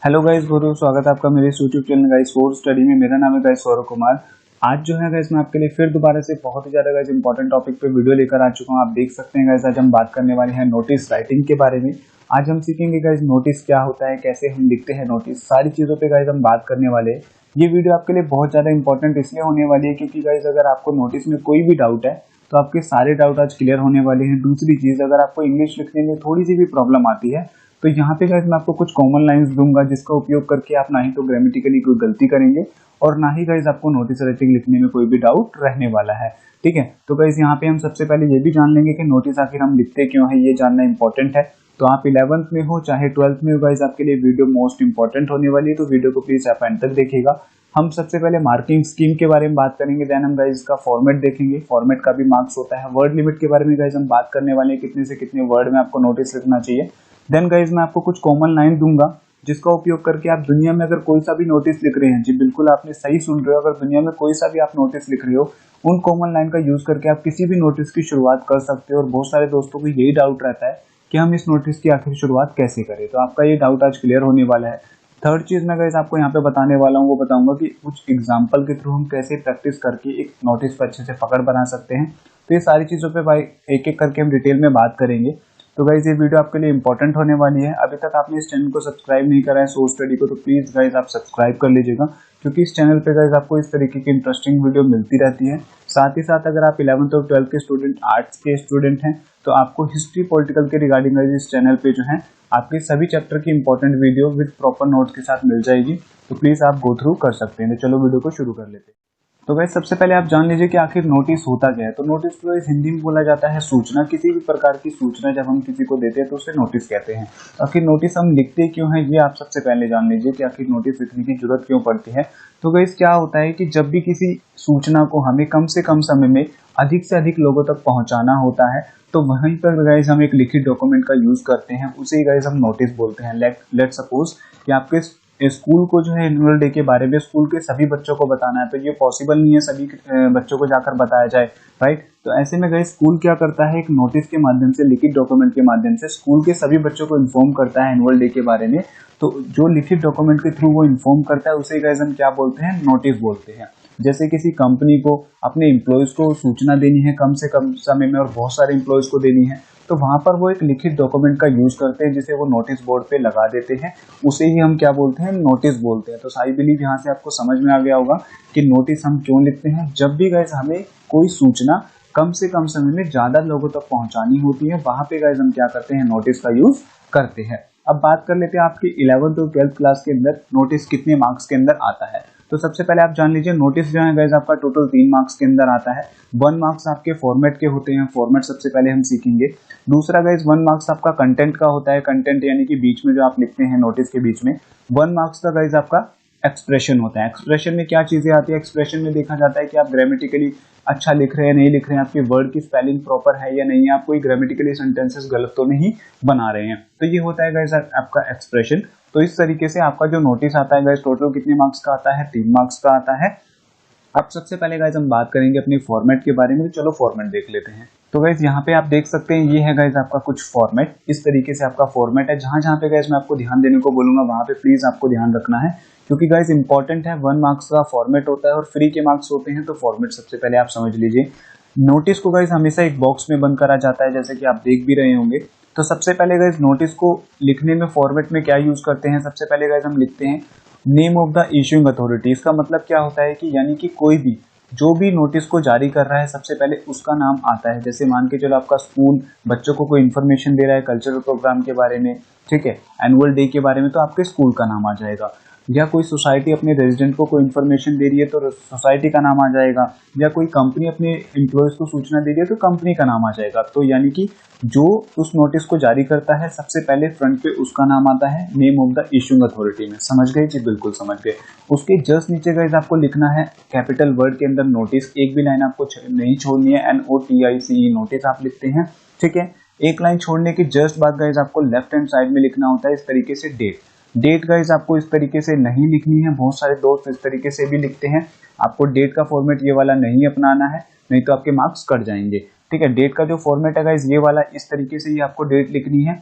Hello guys, बहुत बहुत स्वागत है आपका मेरे इस YouTube channel guys four study में। मेरा नाम है गाइस सौरभ कुमार। आज जो है गाइस मैं आपके लिए फिर दोबारा से बहुत ही ज्यादा गाइस इंपॉर्टेंट टॉपिक पे वीडियो लेकर आ चुका हूँ। आप देख सकते हैं गाइस, आज हम बात करने वाले हैं नोटिस राइटिंग के बारे में। आज हम सीखेंगे गाइस नोटिस क्या होता है, कैसे हम लिखते हैं नोटिस, सारी चीजों पे गाइस हम बात करने वाले हैं। ये वीडियो आपके लिए बहुत ज्यादा इंपॉर्टेंट इसलिए होने वाली है क्योंकि गाइस अगर आपको नोटिस में कोई भी डाउट है तो आपके सारे डाउट आज क्लियर होने वाले हैं। दूसरी चीज, अगर आपको इंग्लिश लिखने में थोड़ी सी भी प्रॉब्लम आती है तो यहाँ पे गाइस मैं आपको कुछ कॉमन लाइंस दूंगा जिसका उपयोग करके आप ना ही तो ग्रामेटिकली कोई गलती करेंगे और ना ही गाइस आपको नोटिस राइटिंग लिखने में कोई भी डाउट रहने वाला है। ठीक है, तो गाइस यहाँ पे हम सबसे पहले ये भी जान लेंगे कि नोटिस आखिर हम लिखते क्यों है, ये जानना इंपॉर्टेंट है। तो आप 11th में हो चाहे 12th में हो गाइस, आपके लिए वीडियो मोस्ट इंपॉर्टेंट होने वाली है, तो वीडियो को प्लीज आप एंड तक देखिएगा। हम सबसे पहले मार्किंग स्कीम के बारे में बात करेंगे, देन हम गाइस इसका फॉर्मेट देखेंगे, फॉर्मेट का भी मार्क्स होता है। वर्ड लिमिट के बारे में गाइस हम बात करने वाले हैं, कितने से कितने वर्ड में आपको नोटिस लिखना चाहिए। देन गाइज मैं आपको कुछ कॉमन लाइन दूंगा जिसका उपयोग करके आप दुनिया में अगर कोई सा भी नोटिस लिख रहे हैं, जी बिल्कुल आपने सही सुन रहे हो, अगर दुनिया में कोई सा भी आप नोटिस लिख रहे हो उन कॉमन लाइन का यूज करके आप किसी भी नोटिस की शुरुआत कर सकते हो। और बहुत सारे दोस्तों को यही डाउट रहता है कि हम इस नोटिस की आखिर शुरुआत कैसे करें, तो आपका ये डाउट आज क्लियर होने वाला है। थर्ड चीज मैं गाइस आपको यहाँ पे बताने वाला हूँ, वो बताऊंगा कि कुछ एग्जाम्पल के थ्रू हम कैसे प्रैक्टिस करके एक नोटिस पर अच्छे से पकड़ बना सकते हैं। तो ये सारी चीजों पे भाई एक एक करके हम डिटेल में बात करेंगे। तो गाइज ये वीडियो आपके लिए इंपॉर्टेंट होने वाली है। अभी तक आपने इस चैनल को सब्सक्राइब नहीं करा है सो स्टडी को, तो प्लीज गाइज आप सब्सक्राइब कर लीजिएगा क्योंकि इस चैनल पे गाइज आपको इस तरीके की इंटरेस्टिंग वीडियो मिलती रहती है। साथ ही साथ अगर आप 11th और 12th के स्टूडेंट, आर्ट्स के स्टूडेंट हैं, तो आपको हिस्ट्री पॉलिटिकल के रिगार्डिंग गाइज इस चैनल पे जो है आपके सभी चैप्टर की important video with proper notes के साथ मिल जाएगी, तो प्लीज आप गो थ्रू कर सकते हैं। तो चलो वीडियो को शुरू कर लेते हैं। तो गाइस सबसे पहले आप जान लीजिए कि आखिर नोटिस होता क्या है। तो नोटिस को इस हिंदी में बोला जाता है सूचना। किसी भी प्रकार की सूचना जब हम किसी को देते हैं तो उसे नोटिस कहते हैं। आखिर नोटिस हम लिखते क्यों हैं, ये आप सबसे पहले जान लीजिए कि आखिर नोटिस लिखने की जरूरत क्यों पड़ती है। तो गाइस क्या होता है कि जब भी किसी सूचना को हमें कम से कम समय में अधिक से अधिक लोगों तक पहुंचाना होता है तो वहीं पर गाइस हम एक लिखित डॉक्यूमेंट का यूज करते हैं, उसे ही गाइस हम नोटिस बोलते हैं। लेट सपोज कि आपके स्कूल को जो है एनुअल डे के बारे में स्कूल के सभी बच्चों को बताना है, तो ये पॉसिबल नहीं है सभी बच्चों को जाकर बताया जाए, राइट। तो ऐसे में गाइस स्कूल क्या करता है, एक नोटिस के माध्यम से, लिखित डॉक्यूमेंट के माध्यम से स्कूल के सभी बच्चों को इन्फॉर्म करता है एनुअल डे के बारे में। तो जो लिखित डॉक्यूमेंट के थ्रू वो इन्फॉर्म करता है उसे गाइस हम क्या बोलते हैं, नोटिस बोलते हैं। जैसे किसी कंपनी को अपने एम्प्लॉयज को सूचना देनी है कम से कम समय में और बहुत सारे एम्प्लॉयज को देनी है, तो वहां पर वो एक लिखित डॉक्यूमेंट का यूज करते हैं जिसे वो नोटिस बोर्ड पे लगा देते हैं, उसे ही हम क्या बोलते हैं, नोटिस बोलते हैं। तो आई बिलीव यहाँ से आपको समझ में आ गया होगा कि नोटिस हम क्यों लिखते हैं। जब भी गाइस हमें कोई सूचना कम से कम समय में ज्यादा लोगों तक पहुंचानी होती है, वहां पे गाइस हम क्या करते हैं, नोटिस का यूज करते हैं। अब बात कर लेते हैं आपके 11th और 12th क्लास के अंदर नोटिस कितने मार्क्स के अंदर आता है। तो सबसे पहले आप जान लीजिए नोटिस जो है गाइस आपका टोटल 3 मार्क्स के अंदर आता है। 1 मार्क्स आपके फॉर्मेट के होते हैं, फॉर्मेट सबसे पहले हम सीखेंगे। दूसरा गाइस 1 मार्क्स आपका कंटेंट का होता है, कंटेंट यानी कि बीच में जो आप लिखते हैं नोटिस के बीच में। 1 मार्क्स का गाइस आपका एक्सप्रेशन होता है। एक्सप्रेशन में क्या चीजें आती है, एक्सप्रेशन में देखा जाता है कि आप ग्रामेटिकली अच्छा लिख रहे हैं, नहीं लिख रहे हैं, आपकी वर्ड की स्पेलिंग प्रॉपर है या नहीं है, आप कोई ग्रामेटिकली सेंटेंसेस गलत तो नहीं बना रहे हैं। तो ये होता है गाइस आपका एक्सप्रेशन। तो इस तरीके से आपका जो नोटिस आता है गाइस टोटल कितने मार्क्स का आता है, 3 मार्क्स का आता है। अब सबसे पहले गाइस हम बात करेंगे अपनी फॉर्मेट के बारे में, तो चलो फॉर्मेट देख लेते हैं। तो गाइस यहाँ पे आप देख सकते हैं ये है गाइस आपका कुछ फॉर्मेट, इस तरीके से आपका फॉर्मेट है। जहां जहां पे गाइस मैं आपको ध्यान देने को बोलूंगा वहां पे प्लीज आपको ध्यान रखना है क्योंकि गाइस इंपॉर्टेंट है। 1 मार्क्स का फॉर्मेट होता है और फ्री के मार्क्स होते हैं, तो फॉर्मेट सबसे पहले आप समझ लीजिए। नोटिस को गाइस हमेशा एक बॉक्स में बंद करा जाता है, जैसे कि आप देख भी रहे होंगे। तो सबसे पहले गाइस नोटिस को लिखने में फॉर्मेट में क्या यूज करते हैं, सबसे पहले गाइस हम लिखते हैं name of the issuing authority. इसका मतलब क्या होता है कि यानी कि कोई भी जो भी नोटिस को जारी कर रहा है सबसे पहले उसका नाम आता है। जैसे मान के चलो आपका स्कूल बच्चों को कोई इन्फॉर्मेशन दे रहा है कल्चरल प्रोग्राम के बारे में, ठीक है, एनुअल डे के बारे में, तो आपके स्कूल का नाम आ जाएगा। या कोई सोसाइटी अपने रेजिडेंट को कोई इन्फॉर्मेशन दे रही है तो सोसाइटी का नाम आ जाएगा। या कोई कंपनी अपने एम्प्लॉयज को सूचना दे रही है तो कंपनी का नाम आ जाएगा। तो यानी कि जो उस नोटिस को जारी करता है सबसे पहले फ्रंट पे उसका नाम आता है name of the issuing authority में। समझ गए जी, बिल्कुल समझ गए। उसके जस्ट नीचे गाइस आपको लिखना है कैपिटल वर्ड के अंदर नोटिस, एक भी लाइन आपको नहीं छोड़नी है, NOTICE नोटिस आप लिखते हैं, ठीक है। एक लाइन छोड़ने के जस्ट बाद गाइस आपको लेफ्ट हैंड साइड में लिखना होता है इस तरीके से डेट। डेट गाइस आपको इस तरीके से नहीं लिखनी है, बहुत सारे दोस्त इस तरीके से भी लिखते हैं। आपको डेट का फॉर्मेट ये वाला नहीं अपनाना है, नहीं तो आपके मार्क्स कट जाएंगे, ठीक है। डेट का जो फॉर्मेट है गाइस ये वाला, इस तरीके से ही आपको डेट लिखनी है।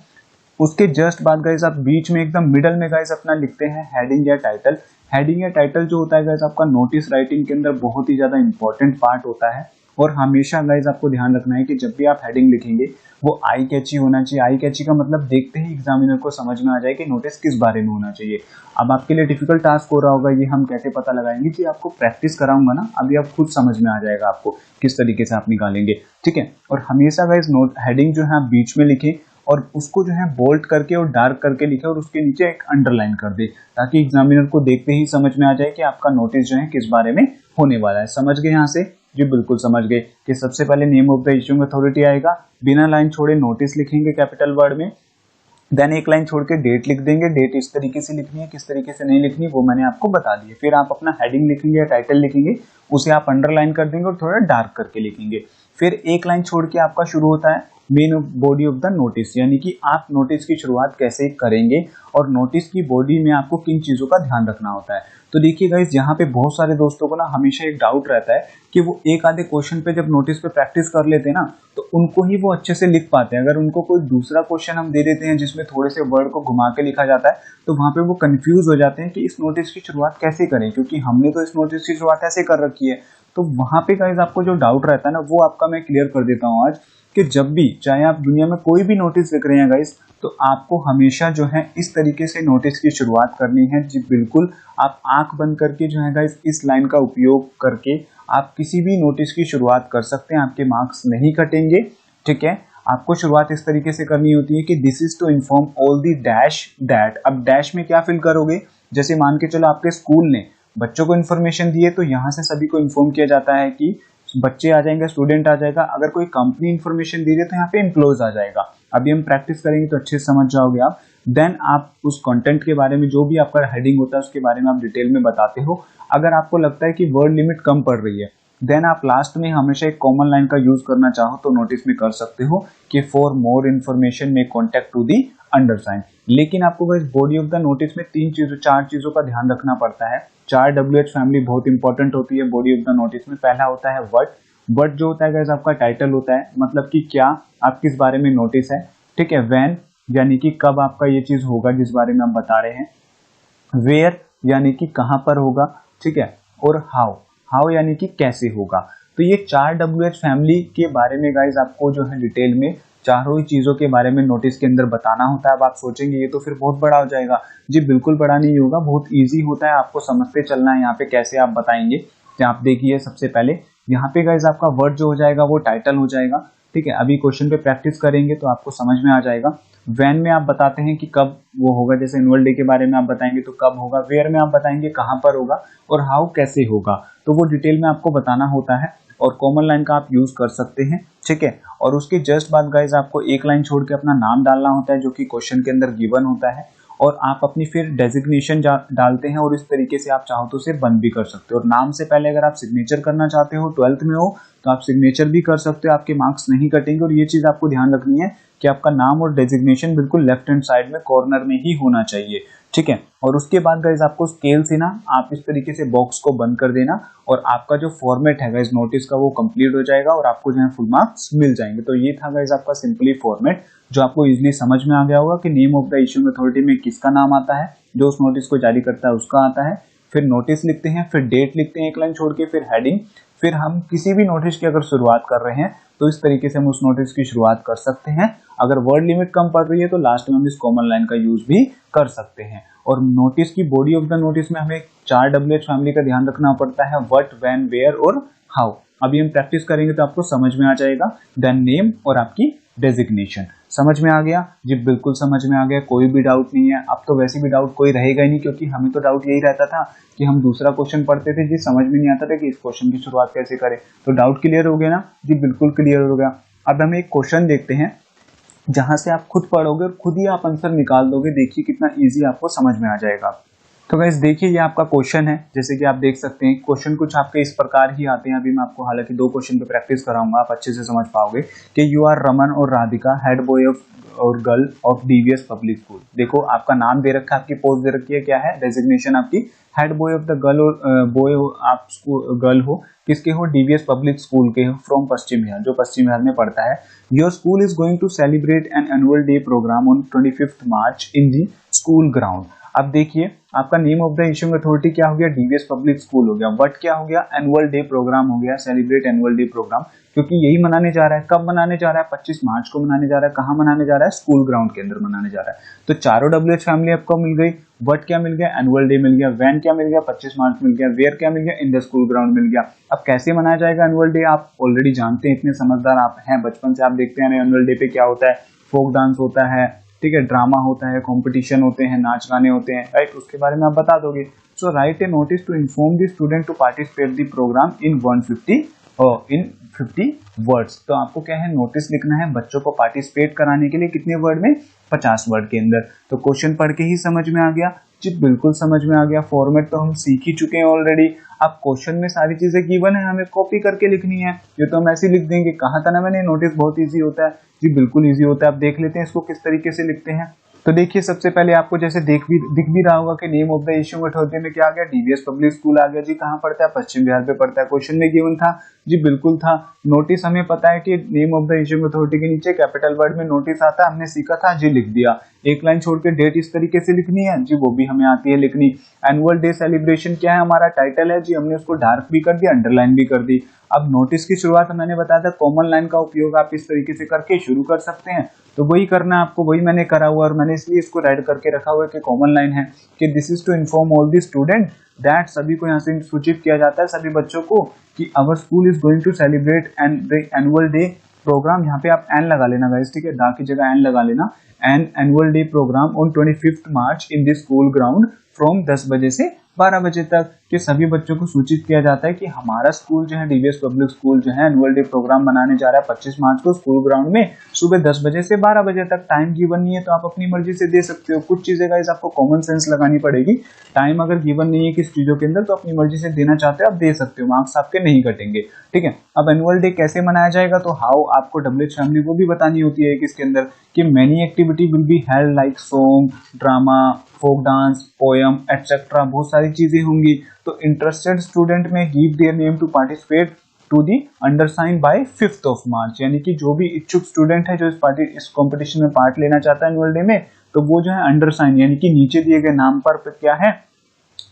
उसके जस्ट बाद गाइस आप बीच में एकदम मिडल में गाइस अपना लिखते हैं हेडिंग या टाइटल। हेडिंग या टाइटल जो होता है गाइस आपका नोटिस राइटिंग के अंदर बहुत ही ज्यादा इंपॉर्टेंट पार्ट होता है। और हमेशा गाइस आपको ध्यान रखना है कि जब भी आप हेडिंग लिखेंगे वो आई कैची होना चाहिए। आई कैची का मतलब देखते ही एग्जामिनर को समझ में आ जाए कि नोटिस किस बारे में होना चाहिए। अब आपके लिए डिफिकल्ट टास्क हो रहा होगा, ये हम कैसे पता लगाएंगे? कि आपको प्रैक्टिस कराऊंगा ना, अभी आप खुद समझ में आ जाएगा आपको किस तरीके से आप निकालेंगे, ठीक है। और हमेशा गाइस नोट हेडिंग जो है आप बीच में लिखें और उसको जो है बोल्ड करके और डार्क करके लिखे और उसके नीचे एक अंडरलाइन कर दे, ताकि एग्जामिनर को देखते ही समझ में आ जाए कि आपका नोटिस जो है किस बारे में होने वाला है। समझ गए यहाँ से? जी बिल्कुल समझ गए कि सबसे पहले name of the issuing authority आएगा, बिना लाइन छोड़े नोटिस लिखेंगे कैपिटल वर्ड में, देन एक लाइन छोड़ के डेट लिख देंगे। डेट इस तरीके से लिखनी है, किस तरीके से नहीं लिखनी वो मैंने आपको बता दिया। फिर आप अपना हेडिंग लिखेंगे या टाइटल लिखेंगे, उसे आप अंडरलाइन कर देंगे और थोड़ा डार्क करके लिखेंगे। फिर एक लाइन छोड़ के आपका शुरू होता है main body of the notice, यानी कि आप नोटिस की शुरुआत कैसे करेंगे और नोटिस की बॉडी में आपको किन चीजों का ध्यान रखना होता है। तो देखिए गाइस, यहाँ पे बहुत सारे दोस्तों को ना हमेशा एक डाउट रहता है कि वो एक आधे क्वेश्चन पे जब नोटिस पे प्रैक्टिस कर लेते हैं ना तो उनको ही वो अच्छे से लिख पाते हैं। अगर उनको कोई दूसरा क्वेश्चन हम दे देते हैं जिसमें थोड़े से वर्ड को घुमा के लिखा जाता है तो वहां पे वो कंफ्यूज हो जाते हैं कि इस नोटिस की शुरुआत कैसे करें, क्योंकि हमने तो इस नोटिस की शुरुआत ऐसे कर रखी है। तो वहां पे गाइस आपको जो डाउट रहता है ना वो आपका मैं क्लियर कर देता हूँ आज, कि जब भी चाहे आप दुनिया में कोई भी नोटिस लिख रहे हैं गाइस, तो आपको हमेशा जो है इस तरीके से नोटिस की शुरुआत करनी है। जी बिल्कुल, आप आंख बंद करके जो है गाइस इस लाइन का उपयोग करके आप किसी भी नोटिस की शुरुआत कर सकते हैं, आपके मार्क्स नहीं कटेंगे, ठीक है। आपको शुरुआत इस तरीके से करनी होती है कि this is to inform all the dash that. अब डैश में क्या फिल करोगे? जैसे मान के चलो आपके स्कूल ने बच्चों को इन्फॉर्मेशन दी है तो यहाँ से सभी को इन्फॉर्म किया जाता है कि बच्चे आ जाएंगे, स्टूडेंट आ जाएगा। अगर कोई कंपनी इन्फॉर्मेशन दी है तो यहाँ पे एम्प्लॉयज आ जाएगा। अभी हम प्रैक्टिस करेंगे तो अच्छे से समझ जाओगे आप। देन आप उस कंटेंट के बारे में जो भी आपका हेडिंग होता है उसके बारे में आप डिटेल में बताते हो। अगर आपको लगता है कि वर्ड लिमिट कम पड़ रही है देन आप लास्ट में हमेशा एक कॉमन लाइन का यूज करना चाहो तो नोटिस में कर सकते हो कि फॉर मोर इन्फॉर्मेशन में कॉन्टेक्ट टू दी अंडरसाइन। लेकिन आपको बस बॉडी ऑफ द नोटिस में चार चीजों का ध्यान रखना पड़ता है। 4 WH फैमिली बहुत इंपॉर्टेंट होती है बॉडी ऑफ द नोटिस में। पहला होता है वर्ड। वर्ड जो होता है गाइस आपका टाइटल होता है, मतलब कि क्या आप किस बारे में नोटिस है, ठीक है। व्हेन यानी कि कब आपका ये चीज होगा जिस बारे में आप बता रहे हैं। वेयर यानी कि कहां पर होगा, ठीक है। और हाउ यानी कि कैसे होगा। तो ये 4 WH फैमिली के बारे में गाइस आपको जो है डिटेल में चारों ही चीजों के बारे में नोटिस के अंदर बताना होता है। अब आप सोचेंगे ये तो फिर बहुत बड़ा हो जाएगा। जी बिल्कुल बड़ा नहीं होगा, बहुत ईजी होता है, आपको समझते चलना है यहाँ पे कैसे आप बताएंगे। तो आप देखिए सबसे पहले यहाँ पे गाइस आपका वर्ड जो हो जाएगा वो टाइटल हो जाएगा, ठीक है। अभी क्वेश्चन पे प्रैक्टिस करेंगे तो आपको समझ में आ जाएगा। व्हेन में आप बताते हैं कि कब वो होगा, जैसे एनुअल डे के बारे में आप बताएंगे तो कब होगा। वेयर में आप बताएंगे कहाँ पर होगा, और हाउ कैसे होगा, तो वो डिटेल में आपको बताना होता है। और कॉमन लाइन का आप यूज कर सकते हैं, ठीक है। और उसके जस्ट बाद गाइस आपको एक लाइन छोड़ के अपना नाम डालना होता है जो कि क्वेश्चन के अंदर गिवन होता है, और आप अपनी फिर डेजिग्नेशन डालते हैं और इस तरीके से आप चाहो तो उसे बंद भी कर सकते हो। और नाम से पहले अगर आप सिग्नेचर करना चाहते हो, 12th में हो तो आप सिग्नेचर भी कर सकते हो, आपके मार्क्स नहीं कटेंगे। और ये चीज आपको ध्यान रखनी है कि आपका नाम और डेजिग्नेशन बिल्कुल लेफ्ट हैंड साइड में कॉर्नर में ही होना चाहिए, ठीक है। और उसके बाद गाइज आपको स्केल से ना आप इस तरीके से बॉक्स को बंद कर देना और आपका जो फॉर्मेट है गाइज नोटिस का वो कंप्लीट हो जाएगा और आपको जो है फुल मार्क्स मिल जाएंगे। तो ये था गाइज आपका सिंपली फॉर्मेट जो आपको इजीली समझ में आ गया होगा कि name of the issuing authority में किसका नाम आता है, जो उस नोटिस को जारी करता है उसका आता है। फिर नोटिस लिखते हैं, फिर डेट लिखते हैं एक लाइन छोड़ के, फिर हेडिंग। फिर हम किसी भी नोटिस की अगर शुरुआत कर रहे हैं तो इस तरीके से हम उस नोटिस की शुरुआत कर सकते हैं। अगर वर्ड लिमिट कम पड़ रही है तो लास्ट में हम इस कॉमन लाइन का यूज भी कर सकते हैं। और नोटिस की बॉडी ऑफ द नोटिस में हमें 4 WH फैमिली का ध्यान रखना पड़ता है, व्हाट, व्हेन, वेयर और हाउ। अभी हम प्रैक्टिस करेंगे तो आपको समझ में आ जाएगा। देन नेम और आपकी डेजिग्नेशन। समझ में आ गया? जी बिल्कुल समझ में आ गया, कोई भी डाउट नहीं है। अब तो वैसे भी डाउट कोई रहेगा ही नहीं, क्योंकि हमें तो डाउट यही रहता था कि हम दूसरा क्वेश्चन पढ़ते थे जी समझ में नहीं आता था कि इस क्वेश्चन की शुरुआत कैसे करें। तो डाउट क्लियर हो गया ना? जी बिल्कुल क्लियर हो गया। अब हम एक क्वेश्चन देखते हैं जहां से आप खुद पढ़ोगे और खुद ही आप आंसर निकाल दोगे। देखिए कितना इजी आपको समझ में आ जाएगा। तो गाइस देखिए ये आपका क्वेश्चन है, जैसे कि आप देख सकते हैं क्वेश्चन कुछ आपके इस प्रकार ही आते हैं। अभी मैं आपको हालांकि 2 क्वेश्चन पे प्रैक्टिस कराऊंगा, आप अच्छे से समझ पाओगे कि यू आर रमन और राधिका हेड बॉय ऑफ और girl of DVS public school. देखो आपका नाम दे रखा है, आपकी पोस्ट दे रखी है, क्या है डेजिग्नेशन आपकी, head boy of the girl, और बॉय आप गर्ल हो, किसके हो, डीवीएस पब्लिक स्कूल के हो, फ्रॉम पश्चिम बिहार, जो पश्चिम बिहार में पड़ता है। Your school is going to celebrate an annual day programme on 25 March in the school ground. अब देखिए आपका name of the issuing authority क्या हो गया, डीवीएस पब्लिक स्कूल हो गया, बट क्या हो गया, एनुअल डे प्रोग्राम हो गया, सेलिब्रेट एनुअल डे प्रोग्राम, क्योंकि यही मनाने जा रहा है। कब मनाने जा रहा है, 25 मार्च को मनाने जा रहा है। कहाँ मनाने जा रहा है, स्कूल ग्राउंड के अंदर मनाने जा रहा है। तो चारों डब्ल्यूएच फैमिली आपको मिल गई, बट क्या मिल गया, एनुअल डे मिल गया, वैन क्या मिल गया, 25 मार्च मिल गया, वेयर क्या मिल गया, इन द स्कूल ग्राउंड मिल गया। अब कैसे मनाया जाएगा एनुअल डे, आप ऑलरेडी जानते हैं, इतने समझदार आप हैं, बचपन से आप देखते हैं एनुअल डे पे क्या होता है, फोक डांस होता है, ठीक है, ड्रामा होता है, कंपटीशन होते हैं, नाच गाने होते हैं, राइट, उसके बारे में आप बता दोगे। So write a notice to inform the student to participate the program in 50 words. तो आपको क्या है, नोटिस लिखना है बच्चों को पार्टिसिपेट कराने के लिए, कितने वर्ड में, 50 वर्ड के अंदर। तो क्वेश्चन पढ़ के ही समझ में आ गया जी, बिल्कुल समझ में आ गया। फॉर्मेट तो हम सीख ही चुके हैं ऑलरेडी। अब क्वेश्चन में सारी चीजें गिवन है, हमें कॉपी करके लिखनी है। ये तो हम ऐसे लिख देंगे, कहा था ना मैंने, नोटिस बहुत इजी होता है जी, बिल्कुल इजी होता है। अब देख लेते हैं इसको किस तरीके से लिखते हैं। तो देखिए सबसे पहले आपको जैसे दिख भी रहा होगा कि name of the issuing authority में क्या आ गया, डीवीएस पब्लिक स्कूल आ गया जी। कहाँ पड़ता है, पश्चिम बिहार पे पड़ता है। क्वेश्चन में गिवन था जी, बिल्कुल था। नोटिस हमें पता है कि name of the issuing authority के नीचे कैपिटल वर्ड में नोटिस आता है, हमने सीखा था जी, लिख दिया। एक लाइन छोड़ के डेट इस तरीके से लिखनी है जी, वो भी हमें आती है लिखनी। एनुअल डे सेलिब्रेशन क्या है, हमारा टाइटल है जी, हमने उसको डार्क भी कर दिया, अंडरलाइन भी कर दी। अब नोटिस की शुरुआत मैंने बताया था, कॉमन लाइन का उपयोग आप इस तरीके से करके शुरू कर सकते हैं। तो वही करना है आपको, वही मैंने करा हुआ, और मैंने इसलिए इसको रेड करके रखा हुआ है कि कॉमन लाइन है कि this is to inform all the student that, सभी को यहाँ से सूचित किया जाता है, सभी बच्चों को, कि our school is going to celebrate and the annual day programme. यहाँ पे आप एन लगा लेना गाइस, ठीक है, डा की जगह एन लगा लेना। And annual day programme on 25 March in the school ground from 10 बजे से 12 बजे तक, कि सभी बच्चों को सूचित किया जाता है कि हमारा स्कूल जो है, डीवीएस पब्लिक स्कूल जो है, एनुअल डे प्रोग्राम मनाने जा रहा है 25 मार्च को स्कूल ग्राउंड में, सुबह 10 बजे से 12 बजे तक। टाइम गिवन नहीं है तो आप अपनी मर्जी से दे सकते हो। कुछ चीजें गाइस आपको कॉमन सेंस लगानी पड़ेगी। टाइम अगर गिवन नहीं है किस चीजों के अंदर, तो अपनी मर्जी से देना चाहते हो आप दे सकते हो, मार्क्स आपके नहीं कटेंगे, ठीक है। अब एनुअल डे कैसे मनाया जाएगा, तो हाउ आपको डब्ल्यूएच फैमिली को भी बतानी होती है किसके अंदर, कि many activity will be held like song, drama, folk dance, poem etcetera, बहुत सारी चीजें होंगी। तो इंटरेस्टेड स्टूडेंट में give their name to participate to the undersign by 5 March, यानी कि जो भी इच्छुक स्टूडेंट है जो इस कंपटीशन में पार्ट लेना चाहता है एनुअल डे में, तो वो जो है अंडरसाइन यानी कि नीचे दिए गए नाम पर क्या है,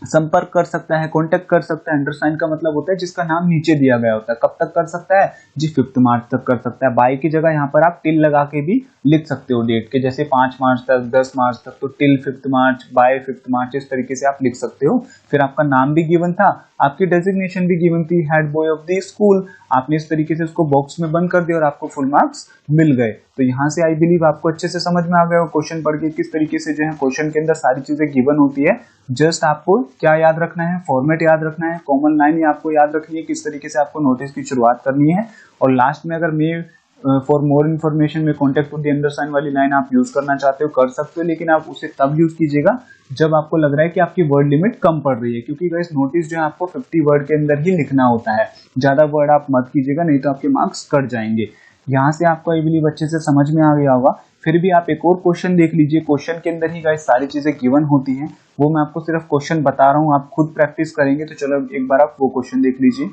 संपर्क कर सकता है, कांटेक्ट कर सकता है। अंडरसाइन का मतलब होता है जिसका नाम नीचे दिया गया होता है। कब तक कर सकता है जी, 5 मार्च तक कर सकता है। बाय की जगह यहाँ पर आप टिल लगा के भी लिख सकते हो डेट के, जैसे 5 मार्च तक, 10 मार्च तक, तो टिल 5 मार्च, बाय 5 मार्च, इस तरीके से आप लिख सकते हो। फिर आपका नाम भी गिवन था, आपकी डेजिग्नेशन भी गिवन थी, head boy of the school, आपने इस तरीके से उसको बॉक्स में बंद कर दिया और आपको फुल मार्क्स मिल गए। तो यहाँ से आई बिलीव आपको अच्छे से समझ में आ गया क्वेश्चन पढ़ के किस तरीके से जो है क्वेश्चन के अंदर सारी चीजें गिवन होती है। जस्ट आपको क्या याद रखना है, फॉर्मेट याद रखना है, कॉमन लाइन आपको याद रखनी है, किस तरीके से आपको नोटिस की शुरुआत करनी है। और लास्ट में अगर मैं फॉर मोर इन्फॉर्मेशन में कॉन्टेक्ट विद द अंडरसाइन वाली लाइन आप यूज करना चाहते हो कर सकते हो, लेकिन आप उसे तब यूज कीजिएगा जब आपको लग रहा है कि आपकी वर्ड लिमिट कम पड़ रही है, क्योंकि गाइस नोटिस जो है आपको 50 वर्ड के अंदर ही लिखना होता है, ज्यादा वर्ड आप मत कीजिएगा नहीं तो आपके मार्क्स कट जाएंगे। यहाँ से आपको आई बिलीव अच्छे से समझ में आ गया होगा। फिर भी आप एक और क्वेश्चन देख लीजिए, क्वेश्चन के अंदर ही गाइस सारी चीजें गिवन होती हैं, वो मैं आपको सिर्फ क्वेश्चन बता रहा हूँ, आप खुद प्रैक्टिस करेंगे। तो चलो एक बार आप वो क्वेश्चन देख लीजिए।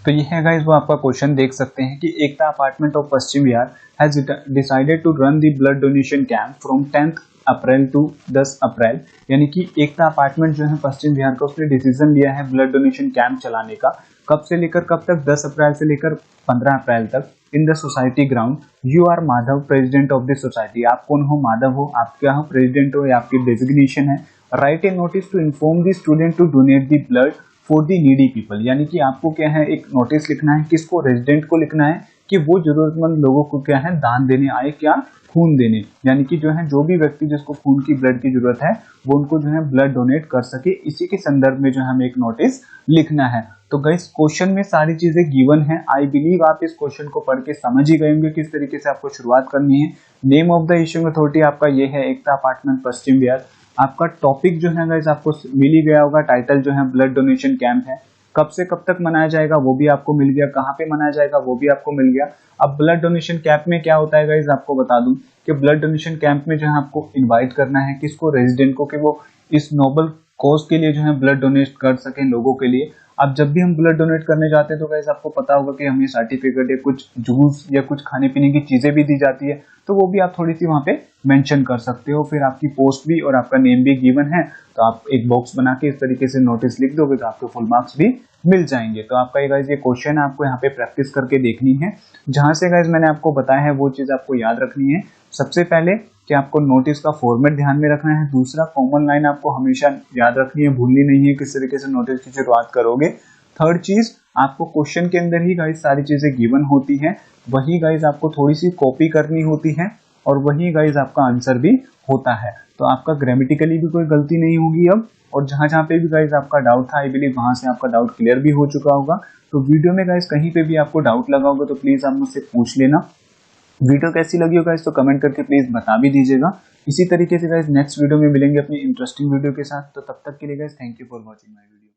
तो ये है गाइस वो आपका क्वेश्चन देख सकते हैं कि Ekta apartment of Paschim Vihar has decided to run the blood donation camp from 10 April to 10 April, यानी कि एकता अपार्टमेंट जो है पश्चिम बिहार का, उसने डिसीजन लिया है ब्लड डोनेशन कैंप चलाने का। कब से लेकर कब तक, 10 अप्रैल से लेकर 15 अप्रैल तक, in the society ground. You are Madhav, president of the society. आप कौन हो, माधव हो, आप क्या हो, प्रेसिडेंट हो, या आपकी डेजिग्नेशन है। Write a notice to inform the student to donate the blood for the needy people, यानी कि आपको क्या है एक नोटिस लिखना है, किसको, रेजिडेंट को लिखना है कि वो जरूरतमंद लोगों को क्या है दान देने आए, क्या, खून देने, यानी कि जो है जो भी व्यक्ति जिसको खून की ब्लड की जरूरत है वो उनको जो है ब्लड डोनेट कर सके, इसी के संदर्भ में जो है हमें एक नोटिस लिखना है। तो गाइस क्वेश्चन में सारी चीजें गिवन है, आई बिलीव आप इस क्वेश्चन को पढ़ के समझ ही गए होंगे किस तरीके से आपको शुरुआत करनी है। Name of the issuing authority आपका ये है एकता अपार्टमेंट पश्चिम बिहार। आपका टॉपिक जो है गाइस आपको मिल ही गया होगा, टाइटल जो है ब्लड डोनेशन कैंप है। कब से कब तक मनाया जाएगा वो भी आपको मिल गया, कहाँ पे मनाया जाएगा वो भी आपको मिल गया। अब ब्लड डोनेशन कैंप में क्या होता है गाइस, आपको बता दूं कि ब्लड डोनेशन कैंप में जो है आपको इनवाइट करना है किसको, रेजिडेंट को, कि वो इस नोबल कॉज के लिए जो है ब्लड डोनेट कर सकें लोगों के लिए। अब जब भी हम ब्लड डोनेट करने जाते हैं तो गाइस आपको पता होगा कि हमें सर्टिफिकेट या कुछ जूस या कुछ खाने पीने की चीजें भी दी जाती है, तो वो भी आप थोड़ी सी वहां पे मेंशन कर सकते हो। फिर आपकी पोस्ट भी और आपका नेम भी गिवन है, तो आप एक बॉक्स बना के इस तरीके से नोटिस लिख दोगे तो आपको फुल मार्क्स भी मिल जाएंगे। तो आपका ये गाइस ये क्वेश्चन आपको यहाँ पे प्रैक्टिस करके देखनी है। जहां से गाइस मैंने आपको बताया है वो चीज आपको याद रखनी है। सबसे पहले कि आपको नोटिस का फॉर्मेट ध्यान में रखना है। दूसरा, कॉमन लाइन आपको हमेशा याद रखनी है, भूलनी नहीं है किस तरीके से नोटिस की शुरुआत करोगे। थर्ड चीज, आपको क्वेश्चन के अंदर ही गाइस सारी चीजें गिवन होती हैं, वही गाइस आपको थोड़ी सी कॉपी करनी होती है और वही गाइस आपका आंसर भी होता है। तो आपका ग्रामेटिकली भी कोई गलती नहीं होगी अब। और जहां जहां पे भी गाइस आपका डाउट था, आई बिलीव वहां से आपका डाउट क्लियर भी हो चुका होगा। तो वीडियो में गाइस कहीं पे भी आपको डाउट लगा होगा तो प्लीज आप मुझसे पूछ लेना। वीडियो कैसी लगी हो गाइस तो कमेंट करके प्लीज बता भी दीजिएगा। इसी तरीके से गाइस नेक्स्ट वीडियो में मिलेंगे अपनी इंटरेस्टिंग वीडियो के साथ। तो तब तक के लिए guys thank you for watching my video.